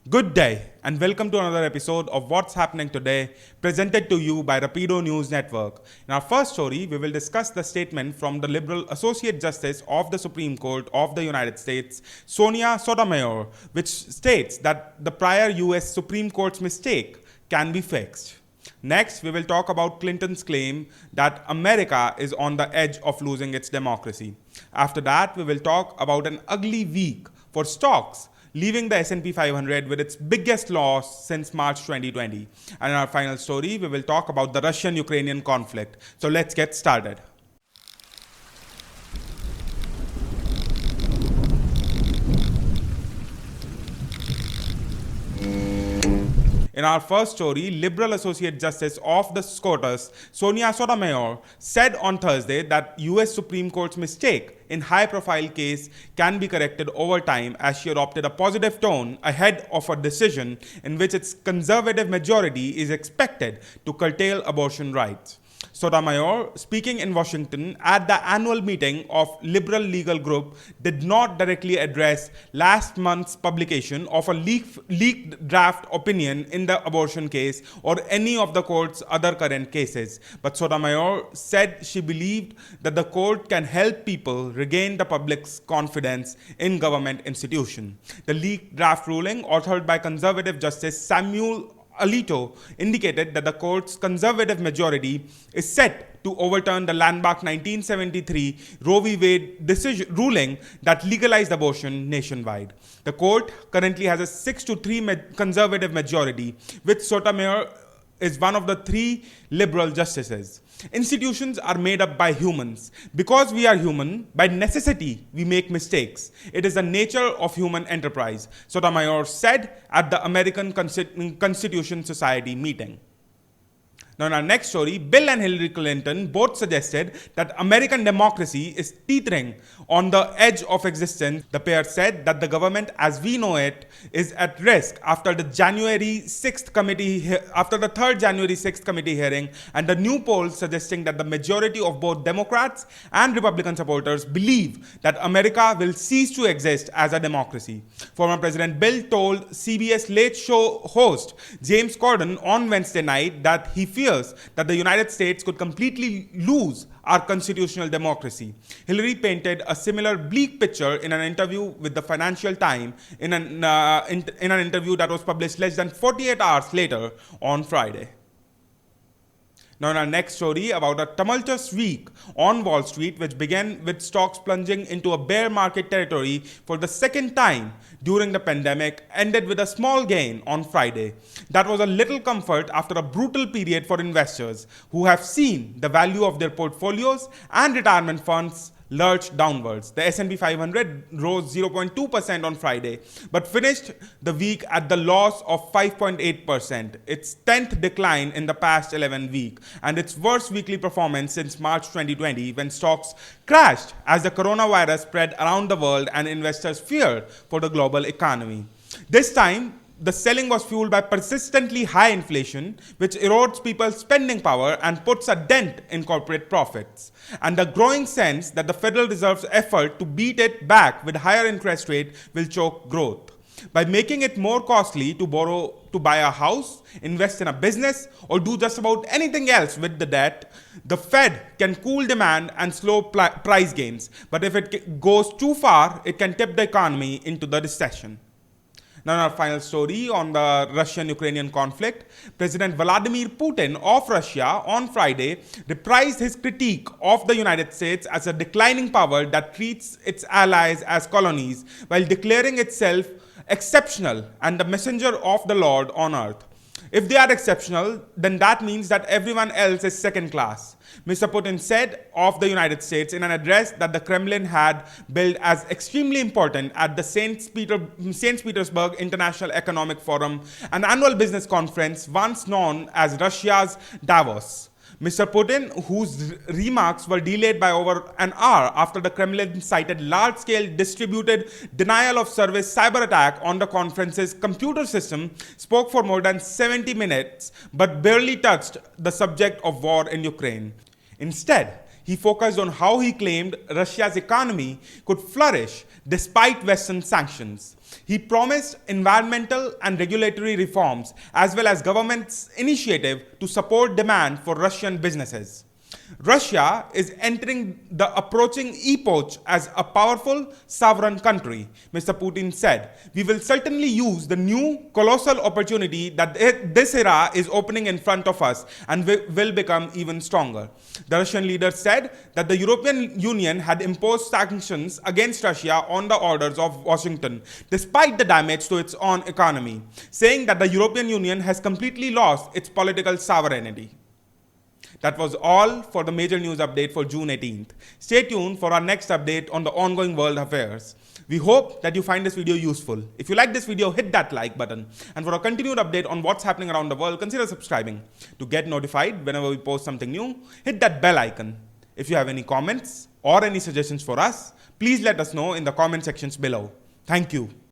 Good day and welcome to another episode of What's Happening Today, presented to you by Rapido News Network. In our first story, we will discuss the statement from the Liberal Associate Justice of the Supreme Court of the United States, Sonia Sotomayor, which states that the prior US Supreme Court's mistake can be fixed. Next, we will talk about Clinton's claim that America is on the edge of losing its democracy. After that, we will talk about an ugly week for stocks, leaving the S&P 500 with its biggest loss since March 2020. And in our final story, we will talk about the Russian Ukrainian conflict. So let's get started. In our first story, Liberal Associate Justice of the SCOTUS, Sonia Sotomayor, said on Thursday that US Supreme Court's mistake in high-profile case can be corrected over time, as she adopted a positive tone ahead of a decision in which its conservative majority is expected to curtail abortion rights. Sotomayor, speaking in Washington at the annual meeting of Liberal Legal Group, did not directly address last month's publication of a leaked draft opinion in the abortion case or any of the court's other current cases. But Sotomayor said she believed that the court can help people regain the public's confidence in government institutions. The leaked draft ruling, authored by conservative Justice Samuel Alito, indicated that the court's conservative majority is set to overturn the landmark 1973 Roe v. Wade decision ruling that legalized abortion nationwide. The court currently has a 6-3 conservative majority, which Sotomayor is one of the three liberal justices. Institutions are made up by humans. Because we are human, by necessity, we make mistakes. It is the nature of human enterprise, Sotomayor said at the American Constitution Society meeting. Now, in our next story, Bill and Hillary Clinton both suggested that American democracy is teetering on the edge of existence. The pair said that the government, as we know it, is at risk after the third January 6th committee hearing, and the new poll suggesting that the majority of both Democrats and Republican supporters believe that America will cease to exist as a democracy. Former President Bill told CBS Late Show host James Corden on Wednesday night that he fears that the United States could completely lose our constitutional democracy. Hillary painted a similar bleak picture in an interview with the Financial Times, in an interview that was published less than 48 hours later on Friday. Now, in our next story, about a tumultuous week on Wall Street, which began with stocks plunging into a bear market territory for the second time during the pandemic, ended with a small gain on Friday. That was a little comfort after a brutal period for investors who have seen the value of their portfolios and retirement funds lurched downwards. The S&P 500 rose 0.2% on Friday, but finished the week at the loss of 5.8%, its 10th decline in the past 11 weeks, and its worst weekly performance since March 2020, when stocks crashed as the coronavirus spread around the world and investors feared for the global economy. This time, the selling was fueled by persistently high inflation, which erodes people's spending power and puts a dent in corporate profits, and the growing sense that the Federal Reserve's effort to beat it back with higher interest rate will choke growth. By making it more costly to borrow to buy a house, invest in a business, or do just about anything else with the debt, the Fed can cool demand and slow price gains. But if it goes too far, it can tip the economy into the recession. Now, in our final story on the Russian Ukrainian conflict, President Vladimir Putin of Russia on Friday reprised his critique of the United States as a declining power that treats its allies as colonies while declaring itself exceptional and the messenger of the Lord on earth. If they are exceptional, then that means that everyone else is second class, Mr. Putin said of the United States in an address that the Kremlin had billed as extremely important at the St. Petersburg International Economic Forum, an annual business conference once known as Russia's Davos. Mr. Putin, whose remarks were delayed by over an hour after the Kremlin cited large-scale distributed denial-of-service cyber attack on the conference's computer system, spoke for more than 70 minutes but barely touched the subject of war in Ukraine. Instead, he focused on how he claimed Russia's economy could flourish despite Western sanctions. He promised environmental and regulatory reforms as well as government's initiative to support demand for Russian businesses. Russia is entering the approaching epoch as a powerful sovereign country, Mr. Putin said. We will certainly use the new colossal opportunity that this era is opening in front of us and will become even stronger. The Russian leader said that the European Union had imposed sanctions against Russia on the orders of Washington, despite the damage to its own economy, saying that the European Union has completely lost its political sovereignty. That was all for the major news update for June 18th. Stay tuned for our next update on the ongoing world affairs. We hope that you find this video useful. If you like this video, hit that like button. And for a continued update on what's happening around the world, consider subscribing. To get notified whenever we post something new, hit that bell icon. If you have any comments or any suggestions for us, please let us know in the comment sections below. Thank you.